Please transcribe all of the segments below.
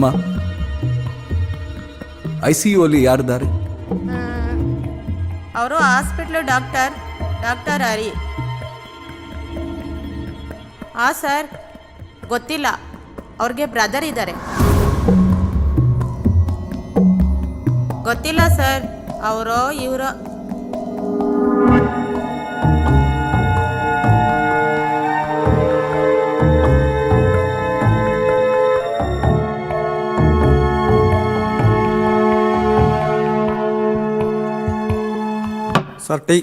ಅಮ್ಮ ICU ಅಲ್ಲಿ ಯಾರಿದ್ದಾರೆ? ಅವರು ಹಾಸ್ಪಿಟ್ಲು ಡಾಕ್ಟರ್ ಹರಿ. ಸರ್ ಗೊತ್ತಿಲ್ಲ, ಅವ್ರಿಗೆ ಬ್ರದರ್ ಇದ್ದಾರೆ. ಗೊತ್ತಿಲ್ಲ ಸರ್, ಅವರೋ ಇವರೋ. Sir T.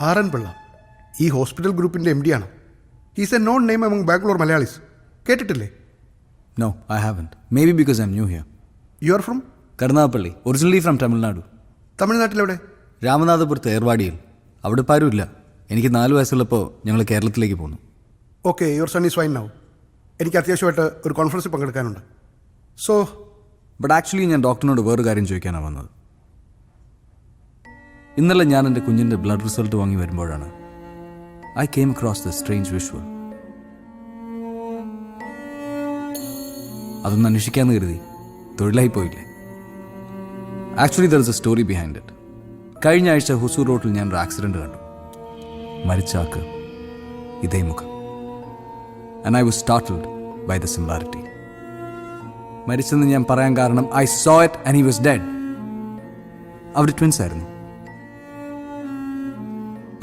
R N Pillai ഈ ഹോസ്പിറ്റൽ ഗ്രൂപ്പിൻ്റെ MD ആണ്. He's a known name among Bangalore Malayalis. കേട്ടിട്ടില്ലേ? No, I haven't. Maybe because I'm new here. You are from? Karunagappally. Originally from Tamil Nadu. തമിഴ്നാട്ടിലെവിടെ? രാമനാഥപുരത്ത് ഏർവാടിയിൽ. അവിടെ ഇപ്പോൾ ആരുമില്ല. എനിക്ക് 4 വയസ്സുള്ളപ്പോൾ ഞങ്ങൾ കേരളത്തിലേക്ക് പോന്നു. Okay, your son is fine now. എനിക്ക് അത്യാവശ്യമായിട്ട് ഒരു കോൺഫറൻസിൽ പങ്കെടുക്കാനുണ്ട്. സോ ബട്ട് ആക്ച്വലി ഞാൻ ഡോക്ടറിനോട് വേറൊരു കാര്യം ചോദിക്കാനാണ് വന്നത്. ഇന്നലെ ഞാൻ എൻ്റെ കുഞ്ഞിൻ്റെ ബ്ലഡ് റിസൾട്ട് വാങ്ങി വരുമ്പോഴാണ് I came across the strange visual. അതൊന്ന് അന്വേഷിക്കാമെന്ന് കരുതി. തൊഴിലായി പോയില്ലേ. Actually there is A story behind it. കഴിഞ്ഞ ആഴ്ച ഹുസൂർ റോഡിൽ ഞാനൊരു ആക്സിഡൻറ്റ് കണ്ടു. മരിച്ച ആൾക്ക് ഇതേ മുഖം. And I was startled by the similarity. മരിച്ചെന്ന് ഞാൻ പറയാൻ കാരണം I saw it and he was dead. അവർ ട്വിൻസ് ആയിരുന്നു.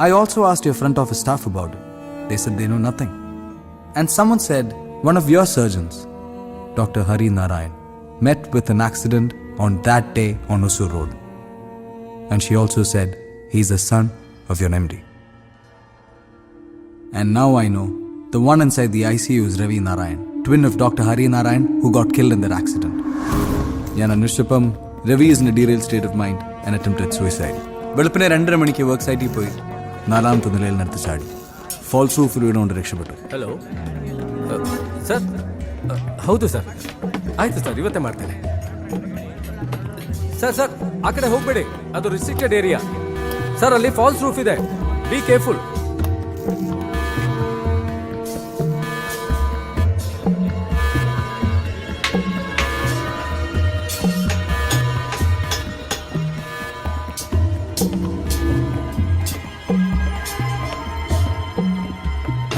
I also asked your front office staff about it. They said they know nothing. And someone said one of your surgeons, Dr. Hari Narayan, met with an accident on that day on Hosur Road. And she also said he's the son of your MD. And now I know the one inside the ICU is Ravi Narayan, twin of Dr. Hari Narayan who got killed in that accident. ഞാൻ അന്വേഷിച്ചപ്പം Ravi is in a derailed state of mind and attempted suicide. വെളുപ്പിനെ 2:30 മണിക്ക് work സൈറ്റിൽ പോയി 4ാമത്തെ നിലയിൽ നടത്തി ചാടി. Falls roof വീണുകൊണ്ട് രക്ഷപ്പെട്ടു. Hello sir, ಹೌದು ಸರ್, ಆಯ್ತು ಸರ್, ಇವತ್ತೇ ಮಾಡ್ತೇನೆ. ಸರ್ ಆ ಕಡೆ ಹೋಗ್ಬೇಡಿ, ಅದು ರಿಸ್ಟ್ರಿಕ್ಟೆಡ್ ಏರಿಯಾ ಸರ್. ಅಲ್ಲಿ ಫಾಲ್ಸ್ ರೂಫ್ ಇದೆ, be careful.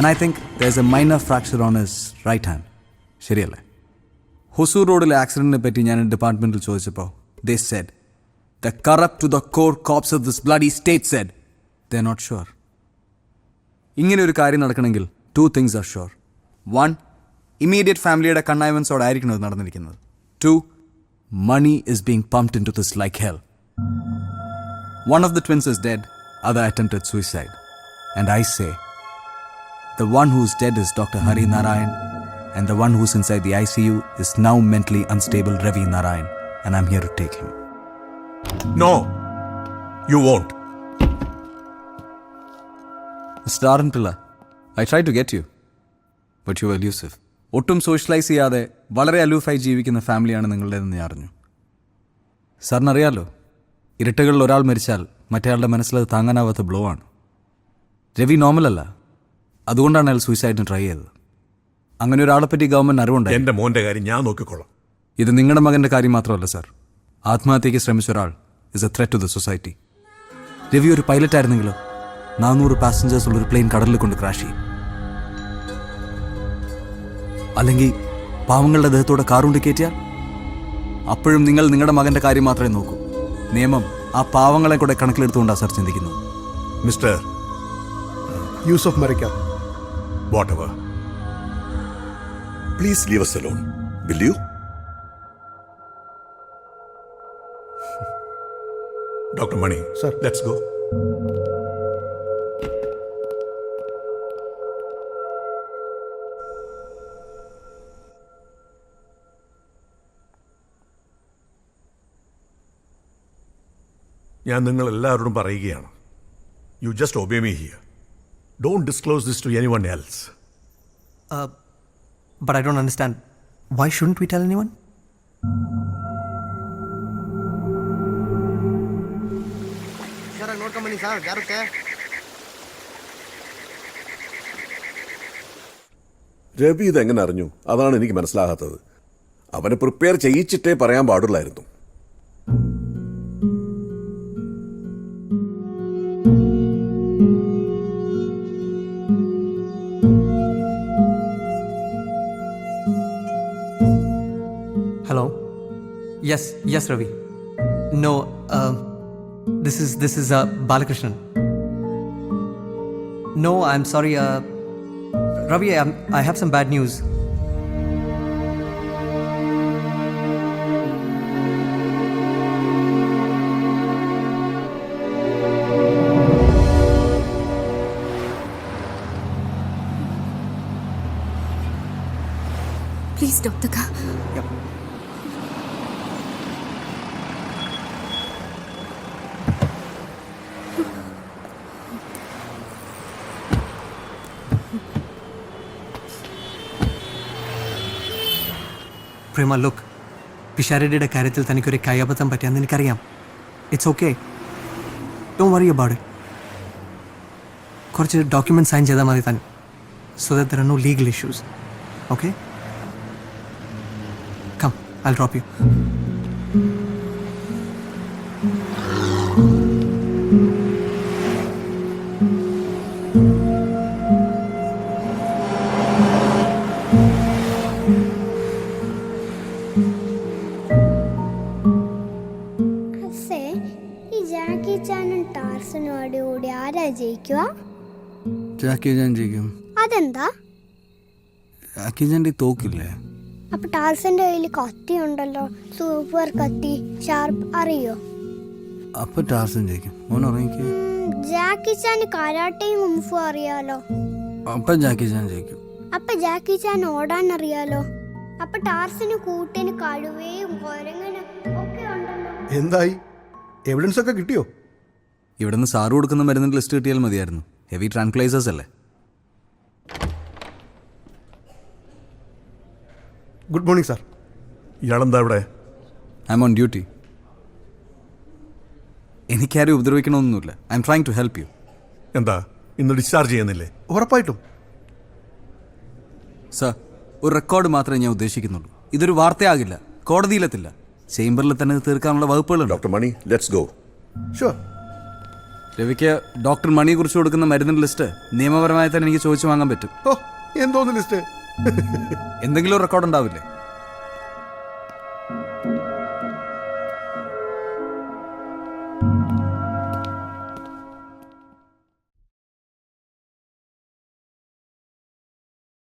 And I think there's a minor fracture on his right hand. ശരിയല്ലേ? ഹൊസൂർ റോഡിലെ ആക്സിഡന്റിനെ പറ്റി ഞാൻ ഡിപ്പാർട്ട്മെന്റിൽ ചോദിച്ചപ്പോൾ they said the corrupt to the core cops of this bloody state said they're not sure. ഇങ്ങനെ ഒരു കാര്യം നടക്കണമെങ്കിൽ 2 things are sure. 1, immediate ഫാമിലിയുടെ കണ്ണായവൻസോടായിരിക്കണം ഇത് നടന്നിരിക്കുന്നത്. 2, money is being pumped into this like hell. One of the twins is dead, other attempted suicide. And I say the one who's dead is Dr. Hari Narayan, and the one who's inside the ICU is now mentally unstable Ravi Narayan, and I'm here to take him. No, you won't. Mr. Aran Pilla, I tried to get you, but you were elusive. ഒട്ടും socialise ചെയ്യാതെ വളരെ അലൂഫായി ജീവിക്കുന്ന ഫാമിലിയാണ് നിങ്ങളുടേതെന്ന് ഞാൻ അറിഞ്ഞു. സാറിനറിയാലോ, ഇരട്ടകളിൽ ഒരാൾ മരിച്ചാൽ മറ്റേയാളുടെ മനസ്സിലത് താങ്ങാനാവാത്ത blow ആണ്. രവി നോർമലല്ല, അതുകൊണ്ടാണ് അയാൾ സൂയിസൈഡിന് ട്രൈ ചെയ്തത്. അങ്ങനെ ഒരാളെപ്പറ്റി ഗവൺമെന്റ് അറിവുണ്ടായി. എന്റെ മോന്റെ കാര്യം ഞാൻ നോക്കിക്കോളാം. ഇത് നിങ്ങളുടെ മകന്റെ കാര്യം മാത്രമല്ല സാർ. ആത്മഹത്യയ്ക്ക് ശ്രമിച്ച ഒരാൾ is a threat to the society. Ravi ഒരു പൈലറ്റ് ആയിരുന്നെങ്കിലോ 400 പാസഞ്ചേഴ്സ് ഉള്ള ഒരു പ്ലെയിൻ കടലിൽ കൊണ്ട് ക്രാഷ് ചെയ്യും. അല്ലെങ്കിൽ പാവങ്ങളുടെ ദേഹത്തോടെ കാറുകൊണ്ട് കയറ്റിയാൽ അപ്പോഴും നിങ്ങൾ നിങ്ങളുടെ മകന്റെ കാര്യം മാത്രമേ നോക്കൂ. നിയമം ആ പാവങ്ങളെ കൂടെ കണക്കിലെടുത്തുകൊണ്ടാണ് സാർ ചിന്തിക്കുന്നത്. Mister Yusuf Marakkar, whatever, please leave us alone, will you? Dr. Mani, sir, let's go. ഞാൻ നിങ്ങൾ എല്ലാവരോടും പറയുകയാണ്, you just obey me here. Don't disclose this to anyone else. but I don't understand. Why shouldn't we tell anyone? Sir ನೋಡ್ಕೊಂಬನ್ನಿ sir ಜಾರುತ್ತೆ. രവി ഇതെങ്ങനെ അറിഞ്ഞു? അതാണ് എനിക്ക് മനസ്സിലാകാത്തത്. അവനെ പ്രിപ്പയർ ചെയ്യിച്ചിട്ടേ പറയാൻ പാടുള്ളായിരുന്നു. Hello? Yes, Ravi. No, this is Balakrishnan. No, I'm sorry. Ravi, I have some bad news. Please stop the car. Yep. Prema, look, പിഷാരടിയുടെ കാര്യത്തിൽ തനിക്കൊരു കയ്യബദ്ധം പറ്റിയെന്ന് എനിക്കറിയാം. It's okay, don't worry about it. കുറച്ച് ഡോക്യുമെന്റ് സൈൻ ചെയ്താൽ മതി താൻ, so that there are no legal issues. Okay, come, I will drop you. അസേ, ഈ ജാക്കി ചാനും ടാർസനോട് കൂടി ആരാ ജയിക്കുക? ജാക്കി ചാൻ ജയിക്കും. അതെന്താ? ജാക്കി ചാൻ്റെ തോക്കില്ലേ? അപ്പൊ ടാർസന്റെ കയ്യിൽ കത്തി ഉണ്ടല്ലോ, സൂപ്പർ കത്തി, ഷാർപ്പ്, അറിയോ? അപ്പൊ ടാർസൻ ജയിക്കും. മോൻ ഉറങ്ങിക്ക്. ജാക്കി ചാന് കരാട്ടയും കുംഫു അറിയാലോ. അപ്പൊ ജാക്കി ചാൻ ജയിക്കും. അപ്പൊ ജാക്കി ചാൻ ഓടാൻ അറിയാലോ. അപ്പൊ ടാർസന് കൂട്ടിന് കടുവയും കുരങ്ങനും ഒക്കെ ഉണ്ടല്ലോ. എന്തായി? എവിഡൻസ് ഒക്കെ കിട്ടിയോ? ഇവിടുന്ന് സാറ് കൊടുക്കുന്ന മരുന്നിൻ്റെ ലിസ്റ്റ് കിട്ടിയാൽ മതിയായിരുന്നു. ഹെവി ട്രാൻക്ലൈസേഴ്സ് അല്ലേ? Good morning sir. ഇയാളെന്താ ഇവിടെ? I am on duty. എനിക്കാരും ഉപദ്രവിക്കണമെന്നൊന്നുമില്ല. I am trying to help you. എന്താ ഇന്ന് ഡിസ്ചാർജ് ചെയ്യുന്നില്ലേ? ഉറപ്പായിട്ടും. സർ, ഒരു റെക്കോർഡ് മാത്രമേ ഞാൻ ഉദ്ദേശിക്കുന്നുള്ളൂ. ഇതൊരു വാർത്തയാകില്ല, കോടതിയിലെത്തില്ല. ചേംബറിൽ തന്നെ ഇത് തീർക്കാനുള്ള വകുപ്പുകളുണ്ട്. Doctor Mani, let's go. Sure. രവിക്ക് ഡോക്ടർ മണിയെ കുറിച്ച് കൊടുക്കുന്ന മരുന്നിൻ്റെ ലിസ്റ്റ് നിയമപരമായി തന്നെ എനിക്ക് ചോദിച്ചു വാങ്ങാൻ പറ്റും. ഓ, എന്തോന്ന് ലിസ്റ്റ്? എന്തെങ്കിലും ഒരു റെക്കോർഡ് ഉണ്ടാവില്ലേ?